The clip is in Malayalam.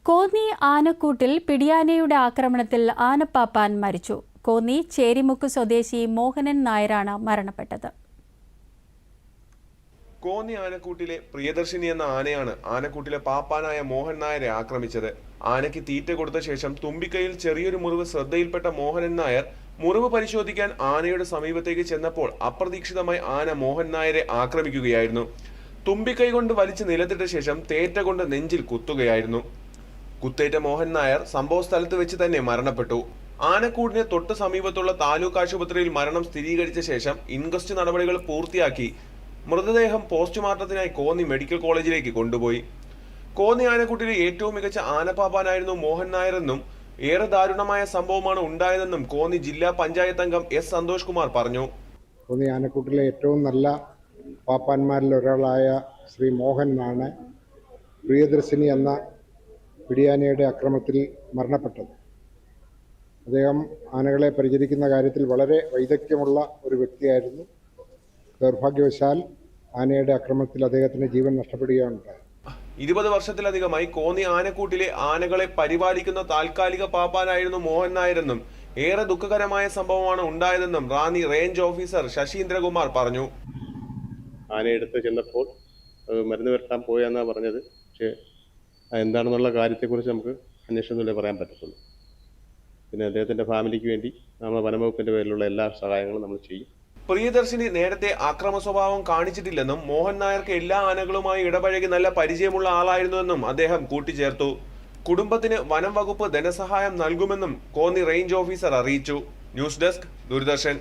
കോന്നി ആനക്കൂട്ടിൽ പിടിയാനയുടെ ആക്രമണത്തിൽ ആനപ്പാപ്പാൻ മരിച്ചു. കോന്നി ചേരിമുക്ക് സ്വദേശി മോഹനൻ നായരാണ് മരണപ്പെട്ടത്. കോന്നി ആനക്കൂട്ടിലെ പ്രിയദർശിനി എന്ന ആനയാണ് ആനക്കൂട്ടിലെ പാപ്പാനായ മോഹൻ നായരെ ആക്രമിച്ചത്. ആനയ്ക്ക് തീറ്റ കൊടുത്ത ശേഷം തുമ്പിക്കൈയിൽ ചെറിയൊരു മുറിവ് ശ്രദ്ധയിൽപ്പെട്ട മോഹനൻ നായർ മുറിവ് പരിശോധിക്കാൻ ആനയുടെ സമീപത്തേക്ക് ചെന്നപ്പോൾ അപ്രതീക്ഷിതമായി ആന മോഹൻ നായരെ ആക്രമിക്കുകയായിരുന്നു. തുമ്പിക്കൈ കൊണ്ട് വലിച്ച് നിലത്തിട്ട ശേഷം തേറ്റ കൊണ്ട് നെഞ്ചിൽ കുത്തുകയായിരുന്നു. കുത്തേറ്റ മോഹൻ നായർ സംഭവ സ്ഥലത്ത് വെച്ച് തന്നെ മരണപ്പെട്ടു. ആനക്കൂടിന് തൊട്ട് സമീപത്തുള്ള താലൂക്ക് ആശുപത്രിയിൽ മരണം സ്ഥിരീകരിച്ച ശേഷം ഇൻക്വസ്റ്റ് നടപടികൾ പൂർത്തിയാക്കി മൃതദേഹം പോസ്റ്റ്മോർട്ടത്തിനായി കോന്നി മെഡിക്കൽ കോളേജിലേക്ക് കൊണ്ടുപോയി. കോന്നി ആനക്കൂട്ടിലെ ഏറ്റവും മികച്ച ആനപ്പാപ്പാനായിരുന്നു മോഹൻ നായരെന്നും ഏറെ ദാരുണമായ സംഭവമാണ് ഉണ്ടായതെന്നും കോന്നി ജില്ലാ പഞ്ചായത്ത് അംഗം എസ് സന്തോഷ് കുമാർ പറഞ്ഞു. കോന്നി ആനക്കൂട്ടിലെ ഏറ്റവും നല്ല പാപ്പാന്മാരിൽ ഒരാളായ ശ്രീ മോഹനാണ് പ്രിയദർശിനി എന്ന പിടിയാനയുടെ ആക്രമണത്തിൽ മരണപ്പെട്ടത്. അദ്ദേഹം ആനകളെ പരിചരിക്കുന്ന കാര്യത്തിൽ വളരെ വൈദഗ്ധ്യമുള്ള ഒരു വ്യക്തിയായിരുന്നു. ദൗർഭാഗ്യവശാൽ ആനയുടെ ആക്രമണത്തിൽ അദ്ദേഹത്തിന് ജീവൻ നഷ്ടപ്പെടുകയുണ്ടായി. 20 വർഷത്തിലധികമായി കോന്നി ആനക്കൂട്ടിലെ ആനകളെ പരിപാലിക്കുന്ന താൽക്കാലിക പാപ്പാനായിരുന്നു മോഹൻ നായരെന്നും ഏറെ ദുഃഖകരമായ സംഭവമാണ് ഉണ്ടായതെന്നും റാന്നി റേഞ്ച് ഓഫീസർ ശശീന്ദ്രകുമാർ പറഞ്ഞു. ആനയെടുത്ത് ചെന്നപ്പോൾ മരുന്ന് വരട്ടാൻ പോയെന്നാണ് പറഞ്ഞത്. പക്ഷേ എന്താണെന്നുള്ള കാര്യത്തെക്കുറിച്ച് നമുക്ക് അന്വേഷണത്തിലേ പറയാൻ പറ്റത്തുള്ളൂ. പിന്നെ അദ്ദേഹത്തിൻ്റെ ഫാമിലിക്ക് വേണ്ടി നമ്മൾ വനംവകുപ്പിൻ്റെ പേരിലുള്ള എല്ലാ സഹായങ്ങളും നമ്മൾ ചെയ്യും. പ്രിയദർശിനി നേരത്തെ ആക്രമ സ്വഭാവം കാണിച്ചിട്ടില്ലെന്നും മോഹൻ നായർക്ക് എല്ലാ ആനകളുമായി ഇടപഴകി നല്ല പരിചയമുള്ള ആളായിരുന്നുവെന്നും അദ്ദേഹം കൂട്ടിച്ചേർത്തു. കുടുംബത്തിന് വനം വകുപ്പ് ധനസഹായം നൽകുമെന്നും കോന്നി റേഞ്ച് ഓഫീസർ അറിയിച്ചു. News desk, Doordarshan.